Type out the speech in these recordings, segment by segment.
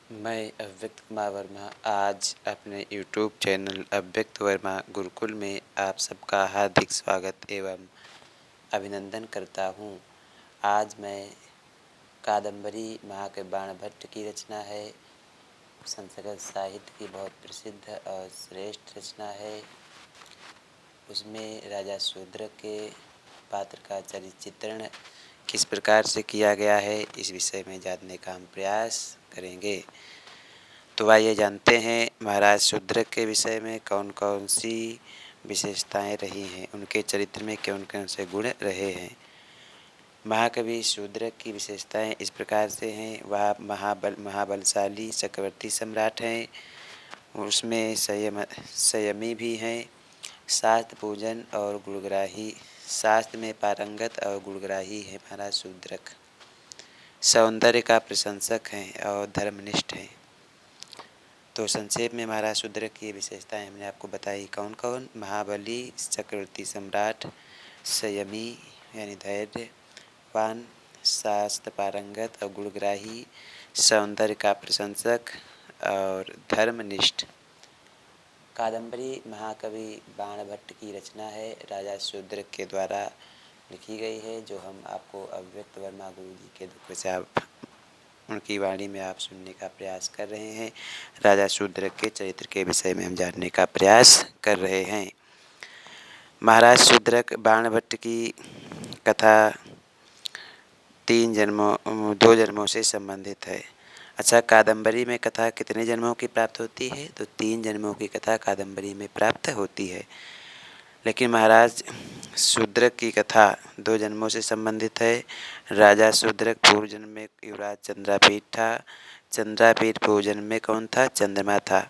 मैं अव्यक्त कुमार वर्मा आज अपने यूट्यूब चैनल अव्यक्त वर्मा गुरुकुल में आप सबका हार्दिक स्वागत एवं अभिनंदन करता हूँ। आज मैं कादम्बरी महाकवि बाणभट्ट की रचना है। संस्कृत साहित्य की बहुत प्रसिद्ध और श्रेष्ठ रचना है। उसमें राजा शूद्रक के पात्र का चरित्र चित्रण किस प्रकार से किया गया है, इस विषय में जानने का हम प्रयास करेंगे। तो आइए जानते हैं महाराज शूद्रक के विषय में कौन कौन सी विशेषताएं रही हैं, उनके चरित्र में कौन कौन से गुण रहे हैं। महाकवि शूद्रक की विशेषताएं इस प्रकार से हैं। वह महाबलशाली चक्रवर्ती सम्राट हैं। उसमें संयमी भी हैं। शास्त्र पूजन और गुणग्राही, शास्त्र में पारंगत और गुणग्राही है महाराज शूद्रक। सौंदर्य का प्रशंसक हैं और धर्मनिष्ठ हैं। तो संक्षेप में महाराज शूद्रक की विशेषताएं हमने आपको बताई। कौन कौन? महाबली चक्रवर्ती सम्राट, संयमी यानी धैर्यवान, शास्त्र पारंगत और गुणग्राही, सौंदर्य का प्रशंसक और धर्मनिष्ठ। कादम्बरी महाकवि बाणभट्ट की रचना है, राजा शूद्रक के द्वारा लिखी गई है, जो हम आपको अव्यक्त वर्मा गुरु जी के दुख से आप उनकी वाणी में आप सुनने का प्रयास कर रहे हैं। राजा शूद्रक के चरित्र के विषय में हम जानने का प्रयास कर रहे हैं। महाराज शूद्रक बाणभट्ट की कथा दो जन्मों से संबंधित है। अच्छा, कादम्बरी में कथा कितने जन्मों की प्राप्त होती है? तो 3 जन्मों की कथा कादम्बरी में प्राप्त होती है। लेकिन महाराज शूद्रक की कथा 2 जन्मों से संबंधित है। राजा शूद्रक पूर्व जन्म में युवराज चंद्रापीठ था। चंद्रापीठ पूर्व जन्म में कौन था? चंद्रमा था।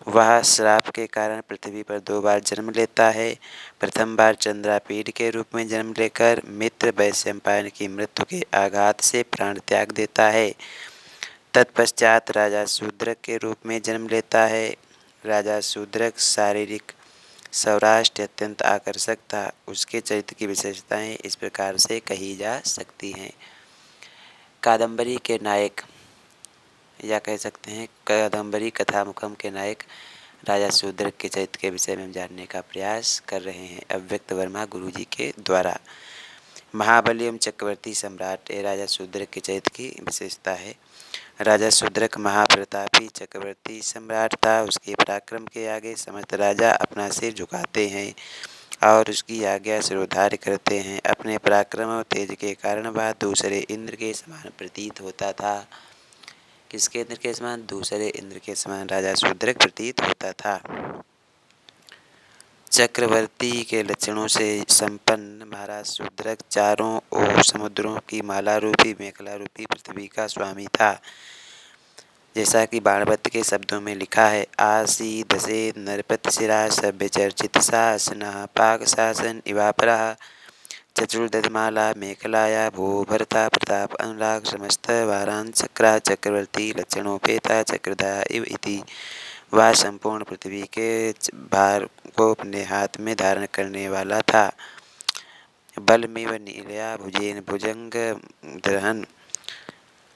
वह श्राप के कारण पृथ्वी पर 2 बार जन्म लेता है। प्रथम बार चंद्रापीठ के रूप में जन्म लेकर मित्र वैशंपायन की मृत्यु के आघात से प्राण त्याग देता है। तत्पश्चात राजा शूद्रक के रूप में जन्म लेता है। राजा शूद्रक शारीरिक सौराष्ट्र अत्यंत आकर्षक था। उसके चरित्र की विशेषताएं इस प्रकार से कही जा सकती हैं। कादम्बरी के नायक, या कह सकते हैं कादम्बरी कथामुखम के नायक राजा शूद्रक के चरित्र के विषय में हम जानने का प्रयास कर रहे हैं अव्यक्त वर्मा गुरु जी के द्वारा। महाबली एवं चक्रवर्ती सम्राट, ये राजा शूद्रक के चरित्र की विशेषता है। राजा शूद्रक महाप्रतापी चक्रवर्ती सम्राट था। उसके पराक्रम के आगे समस्त राजा अपना सिर झुकाते हैं और उसकी आज्ञा सिरोधार्य करते हैं। अपने पराक्रम और तेज के कारण वह दूसरे इंद्र के समान प्रतीत होता था। किसके इंद्र के समान? दूसरे इंद्र के समान राजा शूद्रक प्रतीत होता था। चक्रवर्ती के लक्षणों से संपन्न महाराज शूद्रक चारों ओर समुद्रों की माला रूपी मेखला रूपी पृथ्वी का स्वामी था। जैसा कि बाणभट्ट के शब्दों में लिखा है, आसी दशे नरपति शिरा सभ्य चर्चित शासन पाक शासन इवापरा चतुर्दशमाला मेखलाया भूभरता प्रताप अनुराग समस्त वारान चक्रा चक्रवर्ती लक्षणोपेता चक्रधा इव इति। वह संपूर्ण पृथ्वी के भार को अपने हाथ में धारण करने वाला था। बलमेव नीलया भुजेन भुजंग दहन।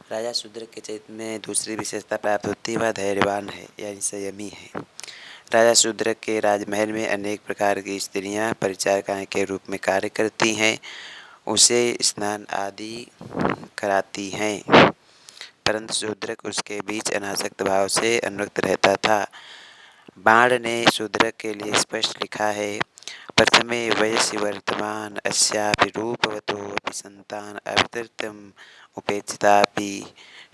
राजा शूद्रक के चरित्र में दूसरी विशेषता प्राप्त होती है, वह धैर्यवान है, यानी संयमी है। राजा शूद्रक के राजमहल में अनेक प्रकार की स्त्रियां परिचारिकाएं के रूप में कार्य करती हैं, उसे स्नान आदि कराती हैं, परंतु शूद्रक उसके बीच अनासक्त भाव से अनुरक्त रहता था। बाण ने शूद्रक के लिए स्पष्ट लिखा है, प्रथमे वयसि वर्तमान अस्यापि रूपवतोऽपि संतान अवतीर्तम उपेक्षितापि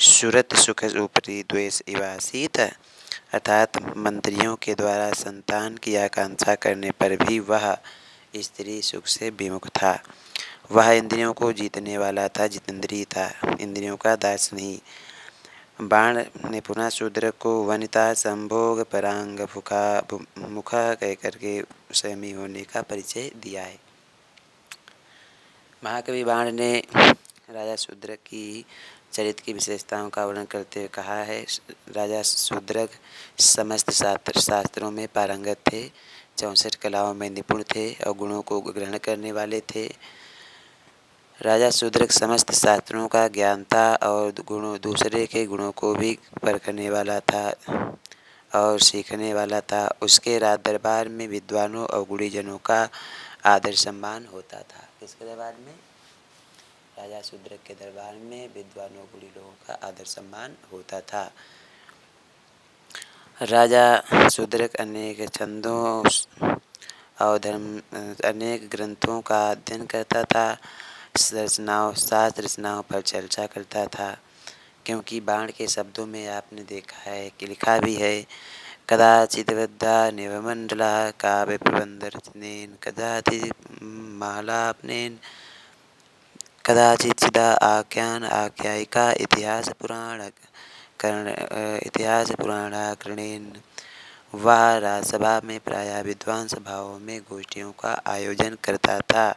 सुरत सुख उपरि द्वेष इवासीत। अर्थात मंत्रियों के द्वारा संतान की आकांक्षा करने पर भी वह स्त्री सुख से विमुख था। वह इंद्रियों को जीतने वाला था, जितेंद्रिय था, इंद्रियों का दास नहीं। बाण ने पुनः शूद्रक को वनिता संभोग परांग मुखा कह करके संयमी होने का परिचय दिया है। महाकवि बाण ने राजा शूद्रक की चरित्र की विशेषताओं का वर्णन करते हुए कहा है, राजा शूद्रक समस्त शास्त्रों में पारंगत थे, 64 कलाओं में निपुण थे और गुणों को ग्रहण करने वाले थे। राजा शूद्रक समस्त शास्त्रों का ज्ञान था और गुणों दूसरे के गुणों को भी परखने वाला था और सीखने वाला था। उसके राज दरबार में विद्वानों और गुणीजनों का आदर सम्मान होता था। किसके दरबार में? राजा शूद्रक के दरबार में विद्वानों गुणी लोगों का आदर सम्मान होता था। राजा शूद्रक अनेक छंदों और अनेक ग्रंथों का अध्ययन करता था। शास्त्र रचनाओं पर चर्चा करता था, क्योंकि बाण के शब्दों में आपने देखा है कि लिखा भी है, कदाचित् वृद्धा निवमंडला काव्य प्रबंध रचनेन कदाचित् मालापनेन कदाचित् चिदा आख्यान आख्यायिका इतिहास पुराणाकरणेन। वह राजसभा में प्रायः विद्वान सभाओं में गोष्ठियों का आयोजन करता था।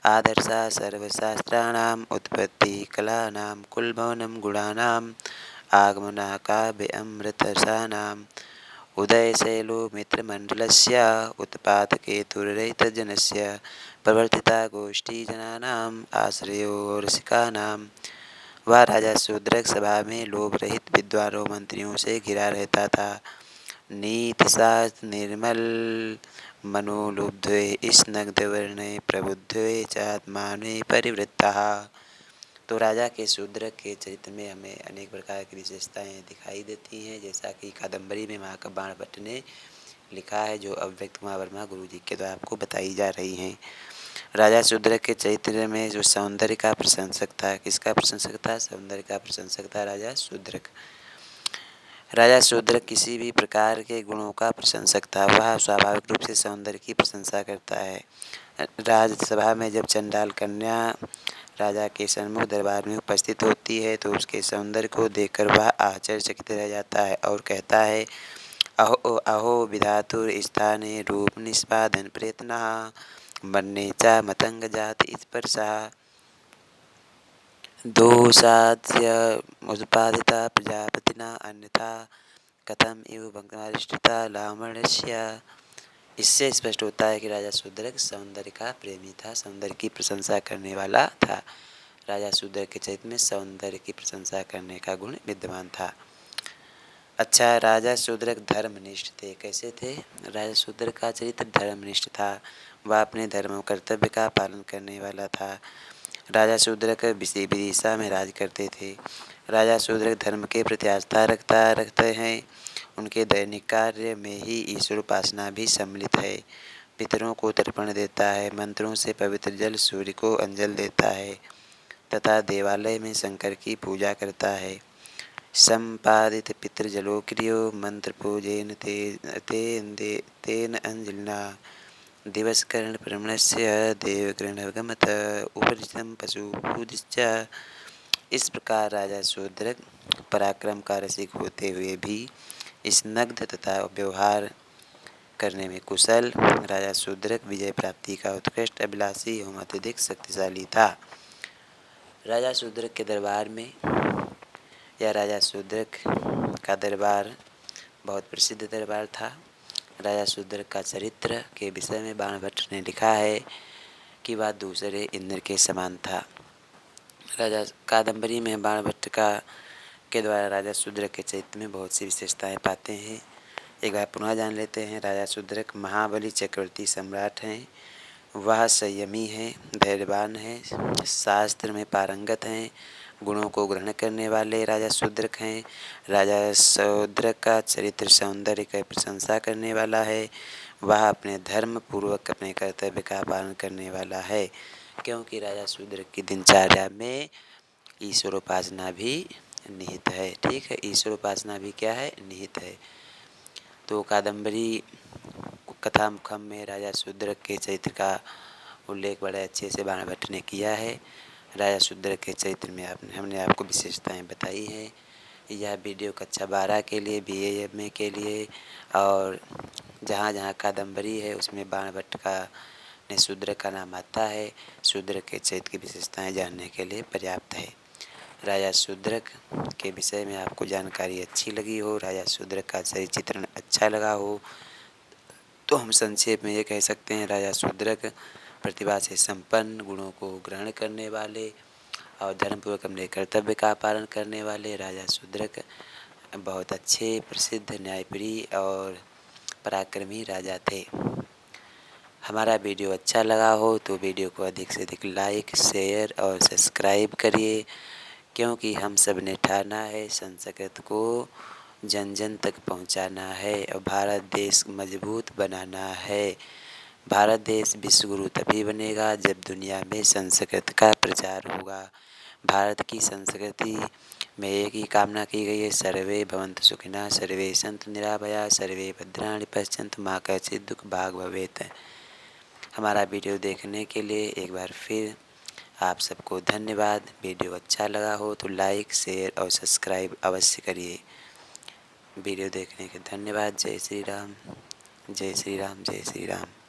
आदर्शा सर्वशास्त्राणाम् उत्पत्ति कलानां कुलभवनं गुणानाम् आगमना काव्य अमृतरसानाम् उदयशैलो मित्रमण्डलस्य उत्पातकेतुररहितजनस्य प्रवर्तिता गोष्ठीजनानाम् आश्रयो रसिकानां। वह राजा शूद्रक सभा में लोभ रहित विद्वानों मंत्रियों से घिरा रहता था। नीतिशास्त्र निर्मल मनोलुब्ध्वे स्नग्धवर्णे प्रबुद्धवे चात्माने परिवृत्तः। तो राजा के शूद्रक के चरित्र में हमें अनेक प्रकार की विशेषताएं दिखाई देती हैं, जैसा कि कादम्बरी में महाकवि बाणभट्ट ने लिखा है, जो अव्यक्त कुमार वर्मा गुरु जी के द्वारा आपको बताई जा रही हैं। राजा शूद्रक के चरित्र में जो सौंदर्य का प्रशंसक था, किसका प्रशंसक था? सौंदर्य का प्रशंसक था राजा शूद्रक। राजा शूद्रक किसी भी प्रकार के गुणों का प्रशंसक था। वह स्वाभाविक रूप से सौंदर्य की प्रशंसा करता है। राजसभा में जब चंडाल कन्या राजा के सन्मुख दरबार में उपस्थित होती है तो उसके सौंदर्य को देखकर वह आश्चर्यचकित रह जाता है और कहता है, अहो अहो विधातुर स्थाने रूप निष्पादन प्रयत्नः मन्ये च मतंग जाति स्पर्शः दोषाद्य उत्पादिता प्रजापतिना अन्यथा कथम इव भग्नारिष्टता लावण्यस्य। इससे स्पष्ट होता है कि राजा शूद्रक सौंदर्य का प्रेमी था, सौंदर्य की प्रशंसा करने वाला था। राजा शूद्रक के चरित्र में सौंदर्य की प्रशंसा करने का गुण विद्यमान था। अच्छा, राजा शूद्रक धर्मनिष्ठ थे। कैसे थे? राजा शूद्रक का चरित्र धर्मनिष्ठ था। वह अपने धर्म कर्तव्य का पालन करने वाला था। राजा शूद्रक विदिशा में राज करते थे। राजा शूद्रक धर्म के प्रति आस्था रखते हैं। उनके दैनिक कार्य में ही ईश्वर उपासना भी सम्मिलित है। पितरों को तर्पण देता है, मंत्रों से पवित्र जल सूर्य को अंजल देता है तथा देवालय में शंकर की पूजा करता है। संपादित पितृजलोक्रियो मंत्र पूजेन तेन अंजलिना दिवसकर्ण प्रमणस्य देवगृहगमत उपरिचितं पशु पूजिश्च। इस प्रकार राजा शूद्रक पराक्रम का रसिक होते हुए भी स्नग्ध तथा व्यवहार करने में कुशल, राजा शूद्रक विजय प्राप्ति का उत्कृष्ट अभिलाषी एवं अत्यधिक शक्तिशाली था। राजा शूद्रक के दरबार में या राजा शूद्रक का दरबार बहुत प्रसिद्ध दरबार था। राजा शूद्रक का चरित्र के विषय में बाणभट्ट ने लिखा है कि वह दूसरे इंद्र के समान था। राजा कादम्बरी में बाणभट्ट के द्वारा राजा शूद्रक के चरित्र में बहुत सी विशेषताएं पाते हैं। एक बार पुनः जान लेते हैं। राजा शूद्रक महाबली चक्रवर्ती सम्राट हैं। वह संयमी हैं, धैर्यवान हैं, शास्त्र में पारंगत हैं, गुणों को ग्रहण करने वाले राजा शूद्रक हैं। राजा शूद्रक का चरित्र सौंदर्य की प्रशंसा करने वाला है। वह अपने धर्म पूर्वक अपने कर्तव्य का पालन करने वाला है, क्योंकि राजा शूद्रक की दिनचर्या में ईश्वर उपासना भी निहित है। ठीक है, ईश्वर उपासना भी क्या है? निहित है। तो कादम्बरी कथामुखम में राजा शूद्रक के चरित्र का उल्लेख बड़े अच्छे से बाणभट्ट ने किया है। राजा शूद्रक के चरित्र में हमने आपको विशेषताएं बताई हैं। यह वीडियो कक्षा 12 के लिए, BA MA के लिए और जहाँ जहाँ कादम्बरी है उसमें बाणभट्ट का ने शूद्रक का नाम आता है। शूद्रक के चरित्र की विशेषताएं जानने के लिए पर्याप्त है। राजा शूद्रक के विषय में आपको जानकारी अच्छी लगी हो, राजा शूद्रक का चरित्र चित्रण अच्छा लगा हो, तो हम संक्षेप में ये कह सकते हैं, राजा शूद्रक प्रतिभा से संपन्न, गुणों को ग्रहण करने वाले और धर्मपूर्वक अपने कर्तव्य का पालन करने वाले राजा शूद्रक बहुत अच्छे, प्रसिद्ध, न्यायप्रिय और पराक्रमी राजा थे। हमारा वीडियो अच्छा लगा हो तो वीडियो को अधिक से अधिक लाइक, शेयर और सब्सक्राइब करिए, क्योंकि हम सब ने ठाना है संस्कृत को जन जन तक पहुंचाना है और भारत देश मजबूत बनाना है। भारत देश विश्व गुरु तभी बनेगा जब दुनिया में संस्कृत का प्रचार होगा। भारत की संस्कृति में एक ही कामना की गई है, सर्वे भवन्तु सुखिनः, सर्वे सन्तु निरामया, सर्वे भद्राणि पश्यन्तु मा कश्चित् दुःख भाग् भवेत्। हमारा वीडियो देखने के लिए एक बार फिर आप सबको धन्यवाद। वीडियो अच्छा लगा हो तो लाइक, शेयर और सब्सक्राइब अवश्य करिए। वीडियो देखने के धन्यवाद। जय श्री राम, जय श्री राम, जय श्री राम।